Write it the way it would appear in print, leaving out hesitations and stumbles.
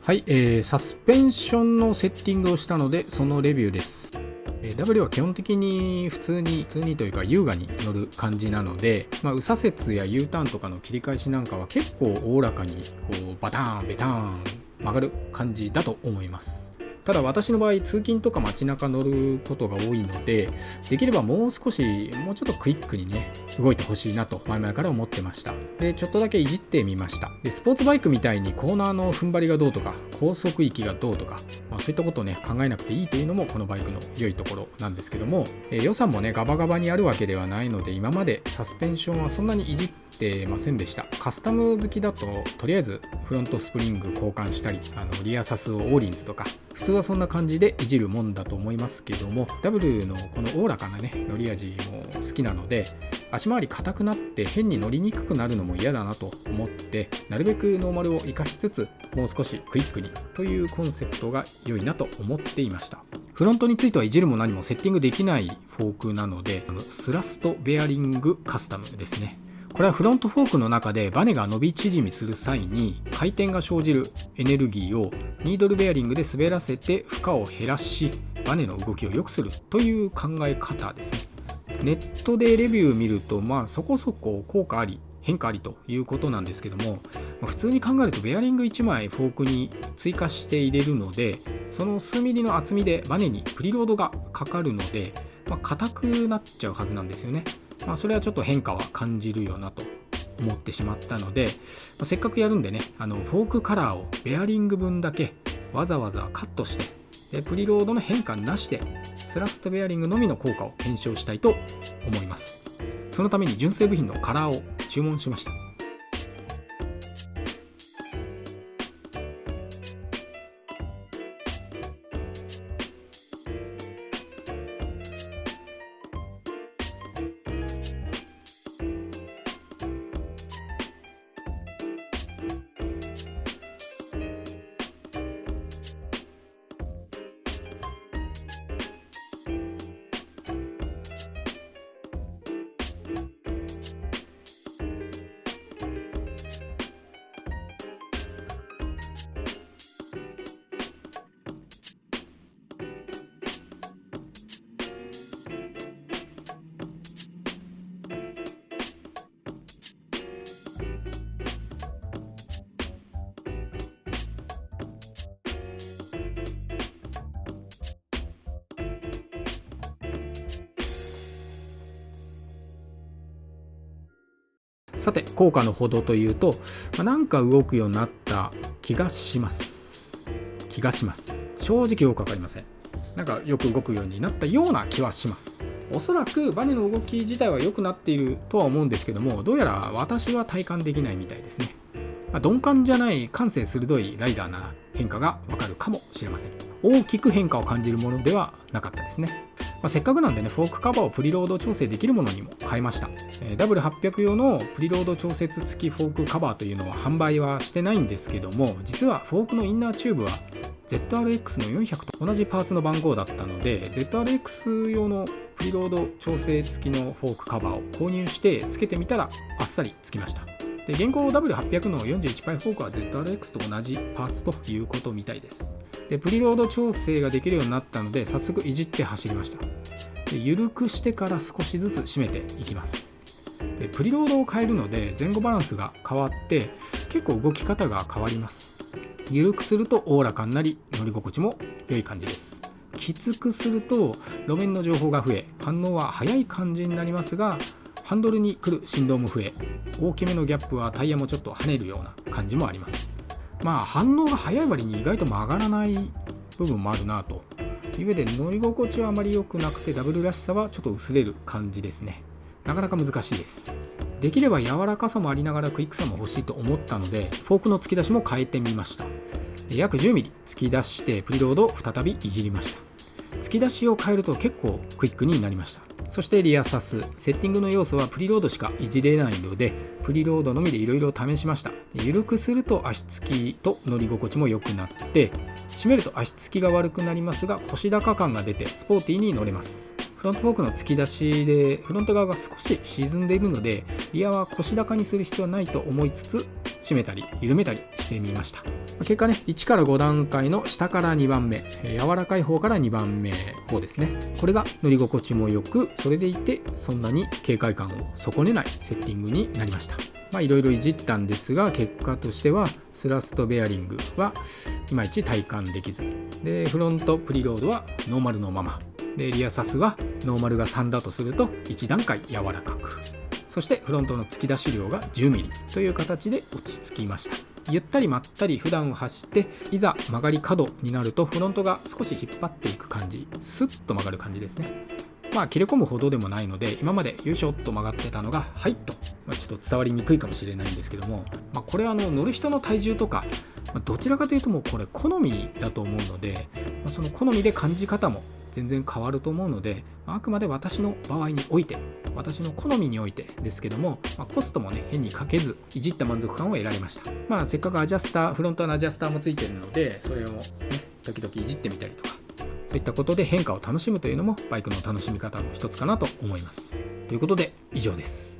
はい、サスペンションのセッティングをしたので、そのレビューです。W は基本的に普通にというか優雅に乗る感じなので、右左折や U ターンとかの切り返しなんかは結構おおらかにこうバターンベターン曲がる感じだと思います。ただ私の場合、通勤とか街中乗ることが多いので、できればもうちょっとクイックにね、動いてほしいなと前々から思ってました。で、ちょっとだけいじってみました。で、スポーツバイクみたいにコーナーの踏ん張りがどうとか、高速域がどうとか、そういったことをね、考えなくていいというのもこのバイクの良いところなんですけども、予算もね、ガバガバにあるわけではないので、今までサスペンションはそんなにいじってませんでした。カスタム好きだと、とりあえずフロントスプリング交換したり、リアサスをオーリンズとか、普通はそんな感じでいじるもんだと思いますけども、 W のこのおおらかなね乗り味も好きなので、足回り硬くなって変に乗りにくくなるのも嫌だなと思って、なるべくノーマルを活かしつつもう少しクイックにというコンセプトが良いなと思っていました。フロントについてはいじるも何もセッティングできないフォークなので、スラストベアリングカスタムですね。これはフロントフォークの中でバネが伸び縮みする際に回転が生じるエネルギーをニードルベアリングで滑らせて負荷を減らし、バネの動きを良くするという考え方ですね。ネットでレビュー見ると、そこそこ効果あり変化ありということなんですけども、普通に考えるとベアリング1枚フォークに追加して入れるので、その数ミリの厚みでバネにプリロードがかかるので、硬くなっちゃうはずなんですよね。それはちょっと変化は感じるよなと思ってしまったので、せっかくやるんでね、フォークカラーをベアリング分だけわざわざカットして、プリロードの変化なしでスラストベアリングのみの効果を検証したいと思います。そのために純正部品のカラーを注文しました。さて、効果のほどというと、なんか動くようになった気がします。正直よくわかりません。なんかよく動くようになったような気はします。おそらくバネの動き自体は良くなっているとは思うんですけども、どうやら私は体感できないみたいですね。鈍感じゃない感性鋭いライダーなら変化がわかるかもしれません。大きく変化を感じるものではなかったですね。せっかくなんでね、フォークカバーをプリロード調整できるものにも変えました。W800 用のプリロード調節付きフォークカバーというのは販売はしてないんですけども、実はフォークのインナーチューブは ZRX の400と同じパーツの番号だったので、 ZRX 用のプリロード調整付きのフォークカバーを購入してつけてみたらあっさりつきました。で、現行 W800 の41パイフォークは ZRX と同じパーツということみたいです。で、プリロード調整ができるようになったので、早速いじって走りました。で、緩くしてから少しずつ締めていきます。で、プリロードを変えるので前後バランスが変わって結構動き方が変わります。緩くするとおおらかになり、乗り心地も良い感じです。きつくすると路面の情報が増え、反応は速い感じになりますが、ハンドルに来る振動も増え、大きめのギャップはタイヤもちょっと跳ねるような感じもあります。反応が速い割に意外と曲がらない部分もあるなという上で、乗り心地はあまり良くなくて、ダブルらしさはちょっと薄れる感じですね。なかなか難しいです。できれば柔らかさもありながらクイックさも欲しいと思ったので、フォークの突き出しも変えてみました。約 10mm 突き出してプリロードを再びいじりました。突き出しを変えると結構クイックになりました。そしてリアサス、セッティングの要素はプリロードしかいじれないので、プリロードのみでいろいろ試しました。緩くすると足つきと乗り心地も良くなって、締めると足つきが悪くなりますが腰高感が出てスポーティーに乗れます。フロントフォークの突き出しでフロント側が少し沈んでいるので、リアは腰高にする必要はないと思いつつ、締めたり緩めたりしてみました。結果ね、1から5段階の下から2番目、柔らかい方から2番目方ですね。これが乗り心地もよく、それでいてそんなに軽快感を損ねないセッティングになりました。いろいろいじったんですが、結果としてはスラストベアリングはいまいち体感できずで、フロントプリロードはノーマルのままで、リアサスはノーマルが3だとすると1段階柔らかく、そしてフロントの突き出し量が 10mm という形で落ち着きました。ゆったりまったり普段を走って、いざ曲がり角になるとフロントが少し引っ張っていく感じ、スッと曲がる感じですね。切れ込むほどでもないので、今までよいしょっと曲がってたのがはいと、ちょっと伝わりにくいかもしれないんですけども、これは乗る人の体重とか、どちらかというともうこれ好みだと思うので、その好みで感じ方も全然変わると思うので、あくまで私の場合において、私の好みにおいてですけども、コストもね変にかけずいじった満足感を得られました。せっかくアジャスター、フロントのアジャスターもついてるので、それをね時々いじってみたりとか、そういったことで変化を楽しむというのもバイクの楽しみ方の一つかなと思います。ということで以上です。